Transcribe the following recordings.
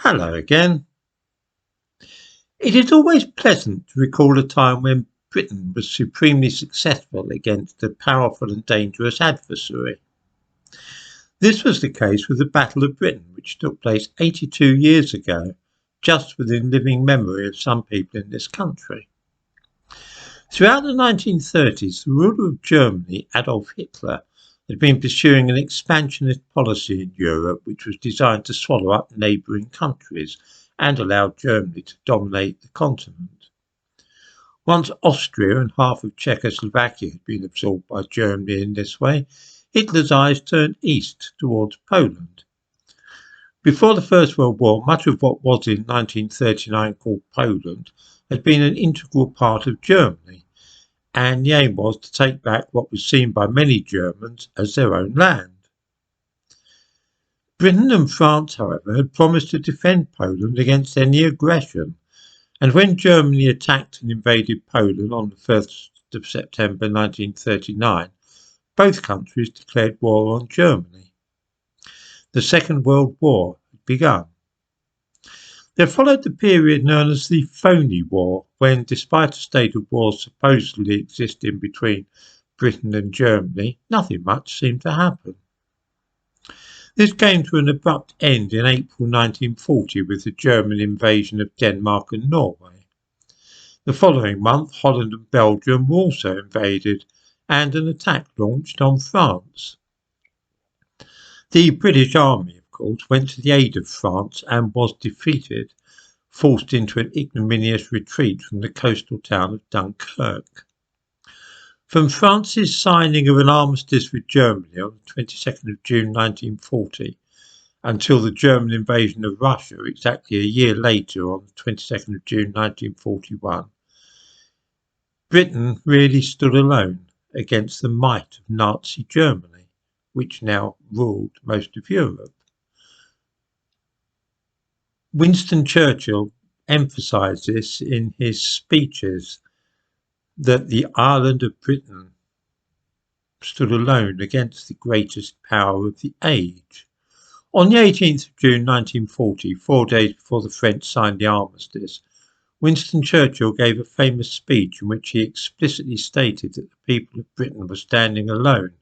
Hello again. It is always pleasant to recall a time when Britain was supremely successful against a powerful and dangerous adversary. This was the case with the Battle of Britain, which took place 82 years ago, just within living memory of some people in this country. Throughout the 1930s, the ruler of Germany, Adolf Hitler, had been pursuing an expansionist policy in Europe which was designed to swallow up neighbouring countries and allow Germany to dominate the continent. Once Austria and half of Czechoslovakia had been absorbed by Germany in this way, Hitler's eyes turned east towards Poland. Before the First World War, much of what was in 1939 called Poland had been an integral part of Germany, and the aim was to take back what was seen by many Germans as their own land. Britain and France, however, had promised to defend Poland against any aggression, and when Germany attacked and invaded Poland on the 1st of September 1939, both countries declared war on Germany. The Second World War had begun. There followed the period known as the Phony War, when, despite a state of war supposedly existing between Britain and Germany, nothing much seemed to happen. This came to an abrupt end in April 1940 with the German invasion of Denmark and Norway. The following month, Holland and Belgium were also invaded, and an attack launched on France. The British Army, of course, went to the aid of France and was defeated, forced into an ignominious retreat from the coastal town of Dunkirk. From France's signing of an armistice with Germany on the 22nd of June 1940 until the German invasion of Russia exactly a year later on the 22nd of June 1941, Britain really stood alone against the might of Nazi Germany, which now ruled most of Europe. Winston Churchill emphasised this in his speeches, that the island of Britain stood alone against the greatest power of the age. On the 18th of June 1940, 4 days before the French signed the armistice, Winston Churchill gave a famous speech in which he explicitly stated that the people of Britain were standing alone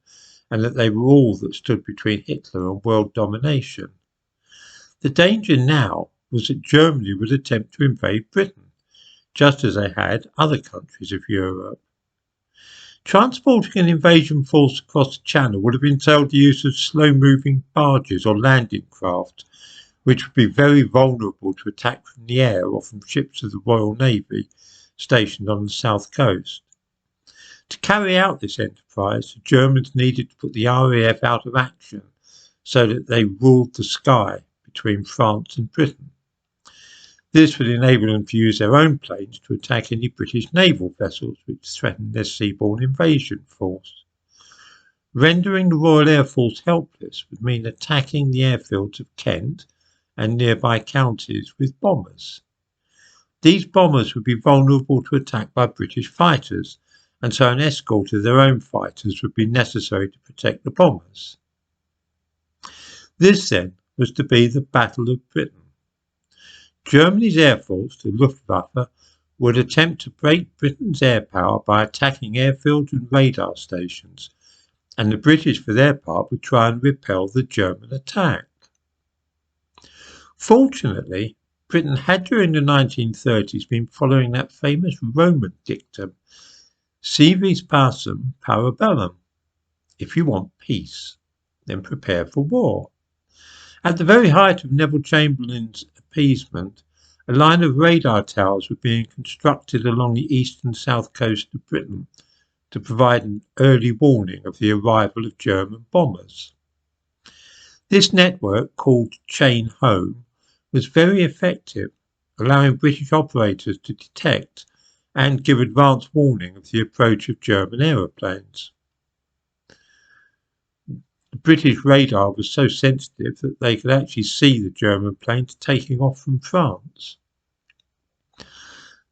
and that they were all that stood between Hitler and world domination. The danger now was that Germany would attempt to invade Britain, just as they had other countries of Europe. Transporting an invasion force across the Channel would have entailed the use of slow-moving barges or landing craft, which would be very vulnerable to attack from the air or from ships of the Royal Navy stationed on the south coast. To carry out this enterprise, the Germans needed to put the RAF out of action so that they ruled the sky between France and Britain. This would enable them to use their own planes to attack any British naval vessels which threatened their seaborne invasion force. Rendering the Royal Air Force helpless would mean attacking the airfields of Kent and nearby counties with bombers. These bombers would be vulnerable to attack by British fighters, and so an escort of their own fighters would be necessary to protect the bombers. This then was to be the Battle of Britain. Germany's air force, the Luftwaffe, would attempt to break Britain's air power by attacking airfields and radar stations, and the British, for their part, would try and repel the German attack. Fortunately, Britain had during the 1930s been following that famous Roman dictum, si vis pacem, para bellum. If you want peace, then prepare for war. At the very height of Neville Chamberlain's appeasement, a line of radar towers were being constructed along the east and south coast of Britain to provide an early warning of the arrival of German bombers. This network, called Chain Home, was very effective, allowing British operators to detect and give advance warning of the approach of German aeroplanes. The British radar was so sensitive that they could actually see the German planes taking off from France.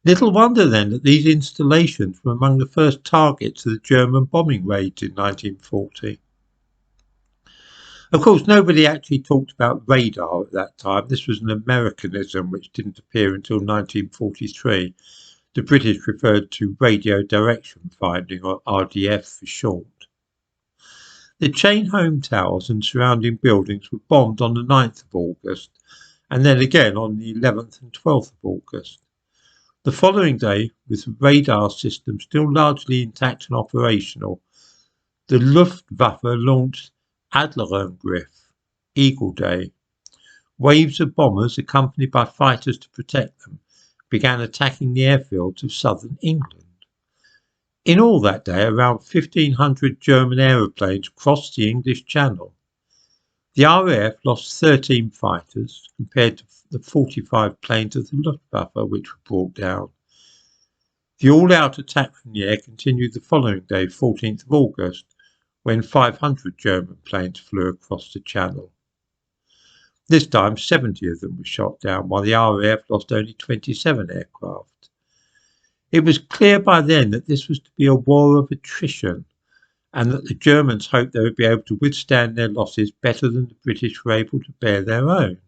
Little wonder then that these installations were among the first targets of the German bombing raids in 1940. Of course, nobody actually talked about radar at that time. This was an Americanism which didn't appear until 1943. The British referred to radio direction finding, or RDF for short. The chain home towers and surrounding buildings were bombed on the 9th of August, and then again on the 11th and 12th of August. The following day, with the radar system still largely intact and operational, the Luftwaffe launched Adlerangriff, Eagle Day. Waves of bombers, accompanied by fighters to protect them, began attacking the airfields of southern England. In all that day, around 1,500 German aeroplanes crossed the English Channel. The RAF lost 13 fighters, compared to the 45 planes of the Luftwaffe which were brought down. The all-out attack from the air continued the following day, 14th of August, when 500 German planes flew across the Channel. This time 70 of them were shot down, while the RAF lost only 27 aircraft. It was clear by then that this was to be a war of attrition, and that the Germans hoped they would be able to withstand their losses better than the British were able to bear their own.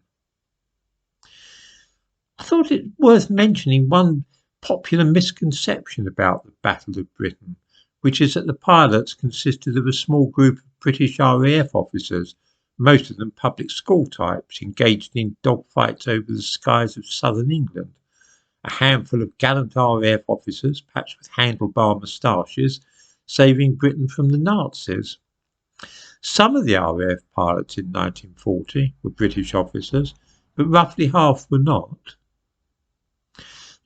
I thought it worth mentioning one popular misconception about the Battle of Britain, which is that the pilots consisted of a small group of British RAF officers, most of them public school types, engaged in dogfights over the skies of southern England. A handful of gallant RAF officers, perhaps with handlebar moustaches, saving Britain from the Nazis. Some of the RAF pilots in 1940 were British officers, but roughly half were not.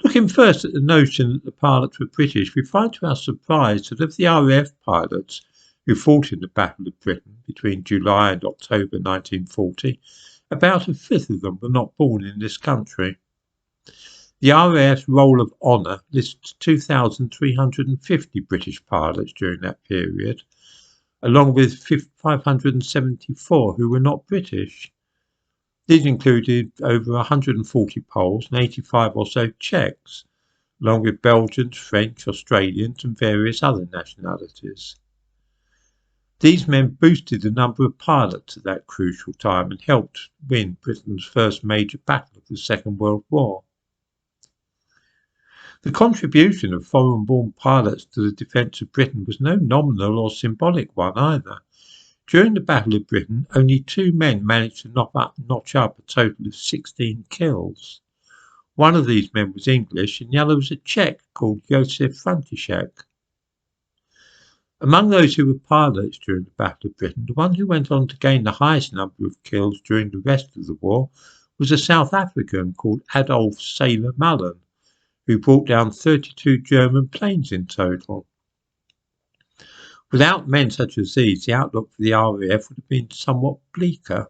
Looking first at the notion that the pilots were British, we find to our surprise that of the RAF pilots who fought in the Battle of Britain between July and October 1940, about a fifth of them were not born in this country. The RAF's Roll of Honour lists 2,350 British pilots during that period, along with 574 who were not British. These included over 140 Poles and 85 or so Czechs, along with Belgians, French, Australians and various other nationalities. These men boosted the number of pilots at that crucial time and helped win Britain's first major battle of the Second World War. The contribution of foreign-born pilots to the defence of Britain was no nominal or symbolic one either. During the Battle of Britain, only 2 men managed to notch up a total of 16 kills. One of these men was English, and the other was a Czech called Josef František. Among those who were pilots during the Battle of Britain, the one who went on to gain the highest number of kills during the rest of the war was a South African called Adolf Sailor Mullen, who brought down 32 German planes in total. Without men such as these, the outlook for the RAF would have been somewhat bleaker.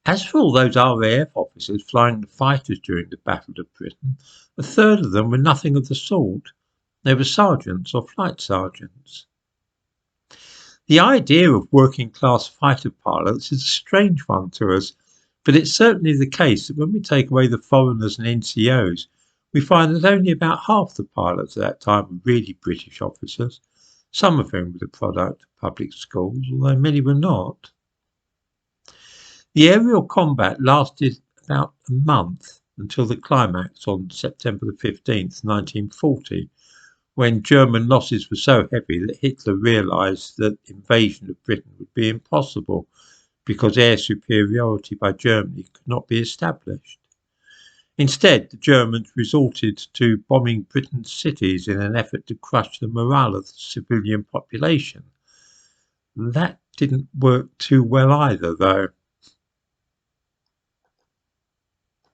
As for all those RAF officers flying the fighters during the Battle of Britain, a third of them were nothing of the sort. They were sergeants or flight sergeants. The idea of working-class fighter pilots is a strange one to us, but it's certainly the case that when we take away the foreigners and NCOs, we find that only about half the pilots at that time were really British officers, some of whom were the product of public schools, although many were not. The aerial combat lasted about a month until the climax on September the 15th, 1940, when German losses were so heavy that Hitler realised that invasion of Britain would be impossible because air superiority by Germany could not be established. Instead, the Germans resorted to bombing Britain's cities in an effort to crush the morale of the civilian population. That didn't work too well either, though.